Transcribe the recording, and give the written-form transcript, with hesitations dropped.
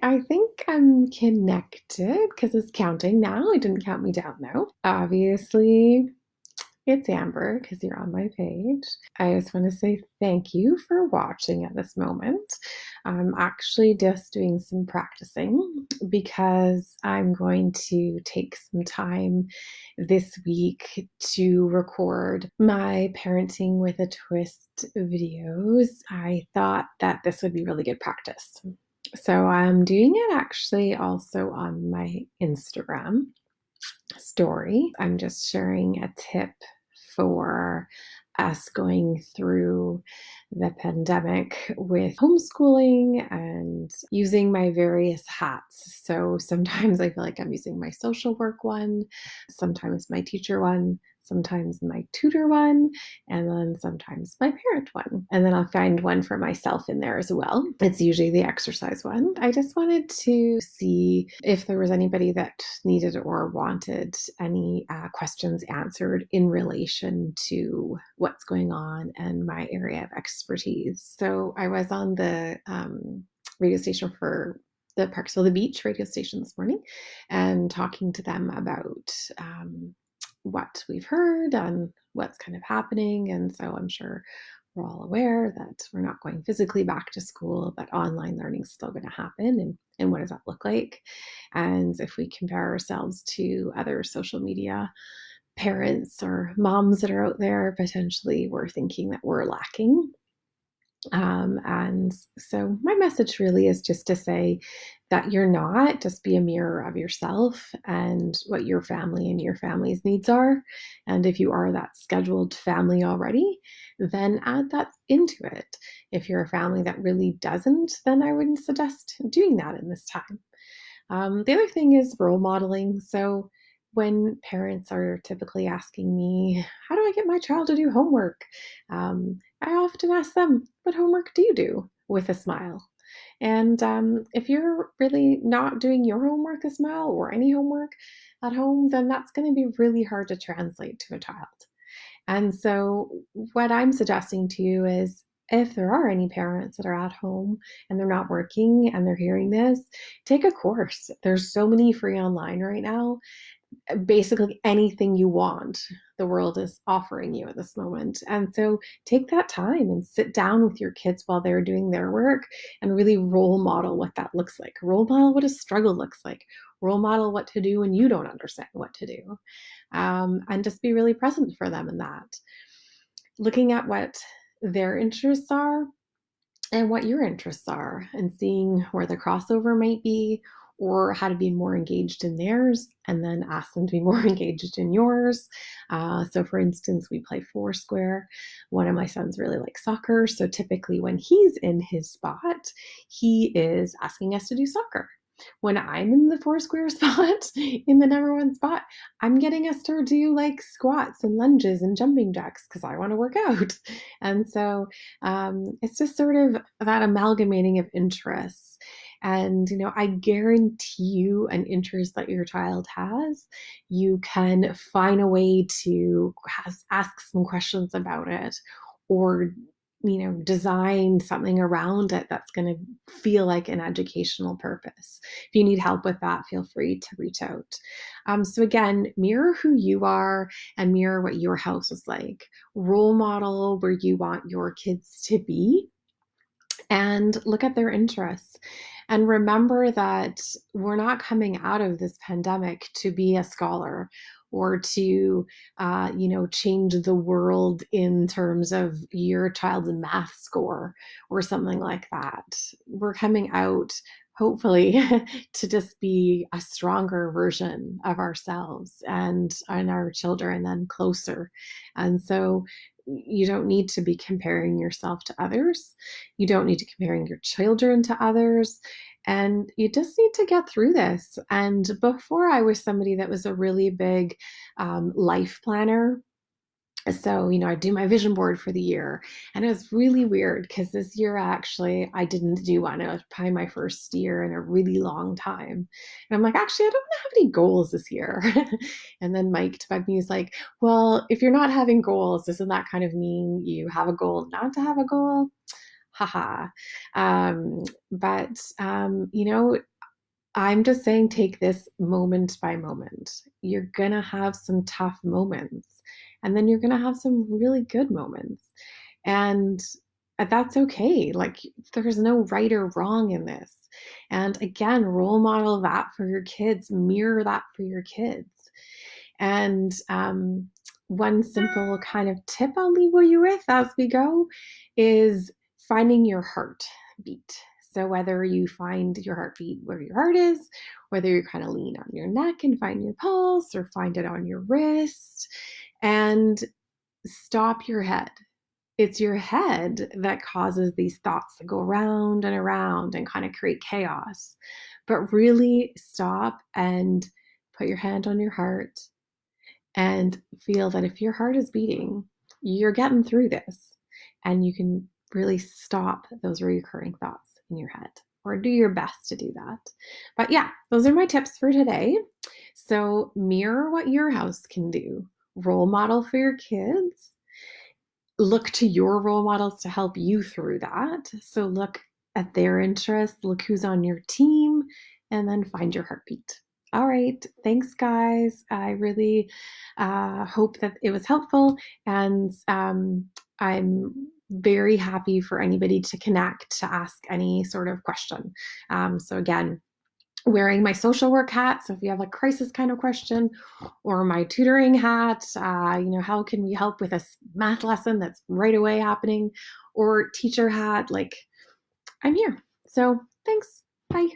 I think I'm connected because it's counting now. It didn't count me down though. Obviously, it's Amber because you're on my page. I just want to say thank you for watching at this moment. I'm actually just doing some practicing because I'm going to take some time this week to record my parenting with a twist videos. I thought that this would be really good practice. So I'm doing it actually also on my Instagram story. I'm just sharing a tip for us going through the pandemic with homeschooling and using my various hats. So sometimes I feel like I'm using my social work one, sometimes my teacher one, sometimes my tutor one, and then sometimes my parent one. And then I'll find one for myself in there as well. It's usually the exercise one. I just wanted to see if there was anybody that needed or wanted any questions answered in relation to what's going on and my area of expertise. So I was on the radio station for the Parksville the Beach radio station this morning and talking to them about what we've heard and what's kind of happening. And so I'm sure we're all aware that we're not going physically back to school, but online learning is still going to happen. And what does that look like? And if we compare ourselves to other social media parents or moms that are out there, potentially we're thinking that we're lacking. And so my message really is just to say that you're not, just be a mirror of yourself and what your family and your family's needs are. And if you are that scheduled family already, then add that into it. If you're a family that really doesn't, then I wouldn't suggest doing that in this time. The other thing is role modeling. So when parents are typically asking me, how do I get my child to do homework? I often ask them, what homework do you do? With a smile. And if you're really not doing your homework a smile or any homework at home, then that's going to be really hard to translate to a child. And so, what I'm suggesting to you is if there are any parents that are at home and they're not working and they're hearing this, take a course. There's so many free online right now. Basically, anything you want, the world is offering you at this moment. And so, take that time and sit down with your kids while they're doing their work and really role model what that looks like. Role model what a struggle looks like. Role model what to do when you don't understand what to do, and just be really present for them in that. Looking at what their interests are and what your interests are, and seeing where the crossover might be or how to be more engaged in theirs, and then ask them to be more engaged in yours. So, for instance, we play Foursquare. One of my sons really likes soccer. So, typically, when he's in his spot, he is asking us to do soccer. When I'm in the Foursquare spot, in the number one spot, I'm getting us to do like squats and lunges and jumping jacks because I want to work out. And so it's just sort of that amalgamating of interests. And, I guarantee you an interest that your child has, you can find a way to ask some questions about it or design something around it that's going to feel like an educational purpose. If you need help with that, feel free to reach out. So again, mirror who you are and mirror what your house is like. Role model where you want your kids to be and look at their interests. And remember that we're not coming out of this pandemic to be a scholar or to, change the world in terms of your child's math score or something like that. We're coming out, hopefully, to just be a stronger version of ourselves and our children and closer. And so you don't need to be comparing yourself to others. You don't need to comparing your children to others. And you just need to get through this. And before I was somebody that was a really big life planner. So, I do my vision board for the year. And it was really weird because this year, actually, I didn't do one. It was probably my first year in a really long time. And I'm like, actually, I don't have any goals this year. And then Mike bugged me. He's like, well, if you're not having goals, doesn't that kind of mean you have a goal not to have a goal? Haha. But I'm just saying, take this moment by moment. You're going to have some tough moments, and then you're going to have some really good moments. And that's okay. Like, there's no right or wrong in this. And again, role model that for your kids, mirror that for your kids. And one simple kind of tip I'll leave you with as we go is finding your heartbeat. So whether you find your heartbeat where your heart is, whether you kind of lean on your neck and find your pulse, or find it on your wrist, and stop your head. It's your head that causes these thoughts that go around and kind of create chaos. But really stop and put your hand on your heart and feel that if your heart is beating, you're getting through this, and you can really stop those recurring thoughts in your head, or do your best to do that. But yeah, those are my tips for today. So mirror what your house can do, role model for your kids, look to your role models to help you through that. So look at their interests, look who's on your team, and then find your heartbeat. All right. Thanks, guys. I really hope that it was helpful. And I'm very happy for anybody to connect, to ask any sort of question. So, again, wearing my social work hat. So if you have a crisis kind of question, or my tutoring hat, how can we help with a math lesson that's right away happening, or teacher hat, like, I'm here. So thanks. Bye.